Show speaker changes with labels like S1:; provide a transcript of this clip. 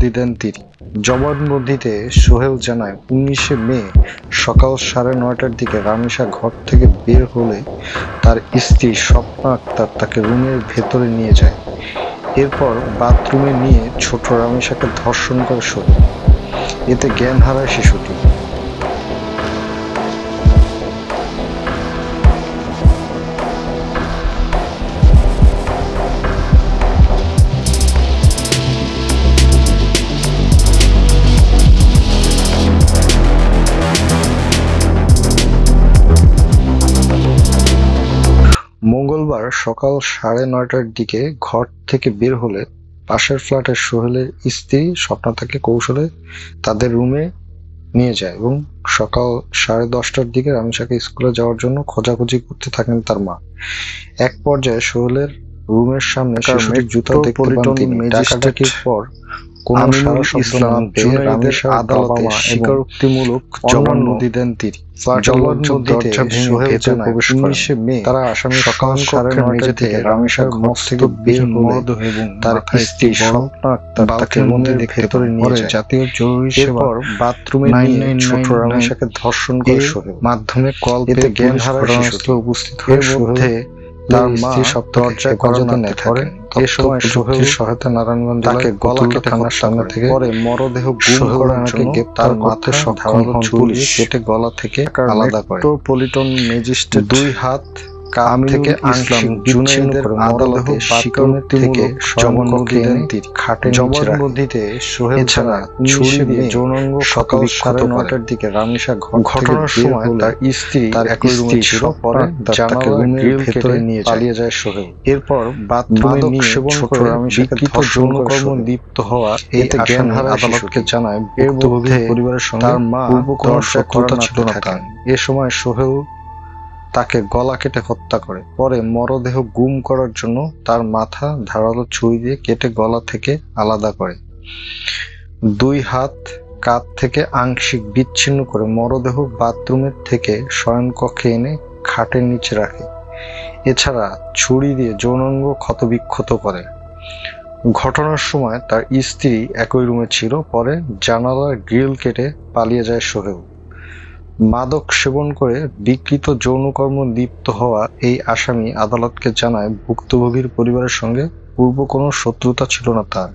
S1: জবানবন্দি দেন তিনি। জবানবন্দিতে সোহেল জানায়, 19 মে সকাল 9:30টার দিকে রামেশা ঘর থেকে বের হলে তার স্ত্রী স্বপ্না আক্তার তাকে রুমের ভেতরে নিয়ে যায়। এরপর বাথরুমে নিয়ে ছোট রামেশাকে ধর্ষণ করে সোহেল। এতে জ্ঞান হারায় শিশুটি। মঙ্গলবার সকাল 9:30টার দিকে ঘর থেকে বের হলে পাশের ফ্ল্যাটের সোহেলের স্ত্রী স্বপ্না তাকে কৌশলে তাদের রুমে নিয়ে যায় এবং সকাল 10:30টার দিকে রামেশাকে স্কুলে যাওয়ার জন্য খোঁজাখুঁজি করতে থাকেন তার মা। এক পর্যায়ে সোহেলের রুমের সামনে শিশুটির জুতা দেখতে পান তিনি। ডাকাডাকির পর কোনো সাড়া শব্দ না পেয়ে রামেশার আদালতে স্বীকারোক্তিমূলক জবানবন্দি দেন তিনি। জবানবন্দিতে সোহেল জানায়, 19 মে তারা আসামি সকাল 9:30 থেকে রামেশার ঘর থেকে বের হলে তার স্ত্রী স্বপ্না আক্তার তাকে রুমের ভেতরে নিয়ে যায়। জাতীয় জরুরি সেবার বাথরুমে নিয়ে ছোট রামেশাকে ধর্ষণ করে সোহেল। মাধ্যমে কল পেতে জ্ঞান হারায় শিশুটি। উপস্থিত হয়ে সোহেল তার মা দরজায় কড়া নাড়তে থাকেন। এ সময় সোহেল সহায়তা নারায়ণগঞ্জ তাকে গলা কেটে থানার সামনে থেকে পরে মরদেহ গুম করার জন্য তার মাথা ধারালো ছুরি কেটে গলা থেকে আলাদা করে। মেট্রোপলিটন ম্যাজিস্ট্রেট 2 হাত কাম থেকে আংশিক জুনাইদের আদালতে স্বীকারোক্তিমূলক জবানবন্দি দেন তিনি। খাটের জবানবন্দিতে সোহেল ছাড়া ছুরি দিয়ে যৌনাঙ্গ সকাল 9:30টার দিকে রামেশা ঘটনার সময় তার স্ত্রী তার একই রুমে ছিল। পরে জানালা রুমের ভেতরে নিয়ে পালিয়ে যায় সোহেল। এরপর বাথরুমে নিয়ে ছোট রামেশাকে যৌনকর্ম লিপ্ত হওয়া এতে জ্ঞান হারায় আদালতকে জানায় ভুক্তভোগীর পরিবারের সঙ্গে তার মা কোনো শত্রুতা ছিল না তার। এ সময় সোহেল তাকে গলা কেটে হত্যা করে। পরে মরদেহ গুম করার জন্য তার মাথা ধারালো ছুরি দিয়ে কেটে গলা থেকে আলাদা করে 2 হাত কাঁধ থেকে আংশিক বিচ্ছিন্ন করে মরদেহ বাথরুমের থেকে শয়নকক্ষে এনে খাটের নিচে রাখে। এছাড়া ছুরি দিয়ে যৌনাঙ্গ ক্ষতবিক্ষত করে। ঘটনার সময় তার স্ত্রী একই রুমে ছিল। পরে জানালার গ্রিল কেটে পালিয়ে যায় সোহেল। মাদক সেবন করে বিকৃত যৌনকর্ম লিপ্ত হওয়া এই আসামি আদালতকে জানায় ভুক্তভোগীর পরিবারের সঙ্গে পূর্ব কোনো শত্রুতা ছিল না তার।